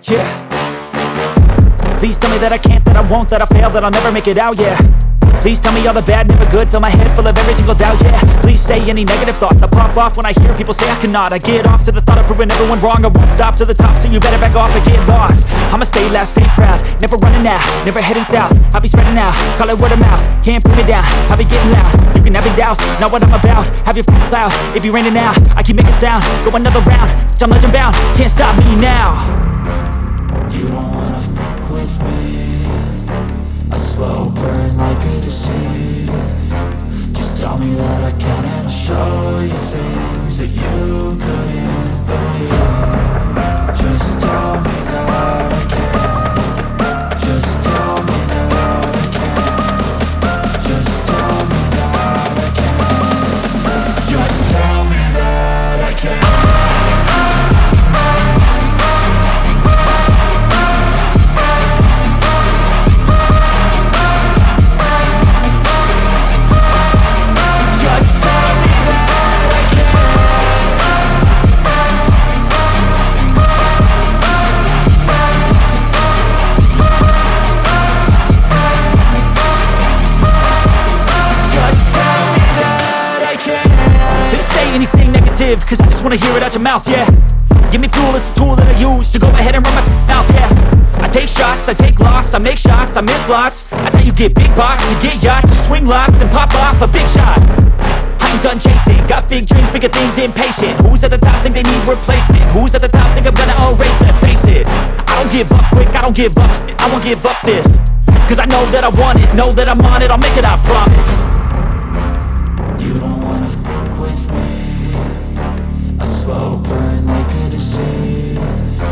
Yeah. Please tell me that I can't, that I won't, that I fail, that I'll never make it out, yeah. Please tell me all the bad, never good, fill my head full of every single doubt, yeah. Please say any negative thoughts, I pop off when I hear people say I cannot. I get off to the thought of proving everyone wrong, I won't stop to the top, so you better back off and get lost. I'ma stay loud, stay proud, never running out, never heading south. I'll be spreading out, call it word of mouth, can't put me down, I'll be getting loud. You can have your doubts, not what I'm about, have your cloud, it be raining now, I keep making sound, go another round, I'm legend bound, can't stop me now. You don't wanna fuck with me, a slow burn like a disease. Just tell me that I can and I'll show you things that you couldn't believe. Just tell me that I can. Just tell me that I can. Just tell me that I can. Just tell me that I can. Cause I just wanna hear it out your mouth, yeah. Give me fuel, it's a tool that I use to go ahead and run my mouth, yeah. I take shots, I take loss, I make shots, I miss lots. That's how you get big box, you get yachts, you swing lots and pop off a big shot. I ain't done chasing, got big dreams, bigger things, impatient. Who's at the top think they need replacement? Who's at the top think I'm gonna erase them? Face it, I don't give up quick, I don't give up, I won't give up this. Cause I know that I want it, know that I'm on it, I'll make it, I promise.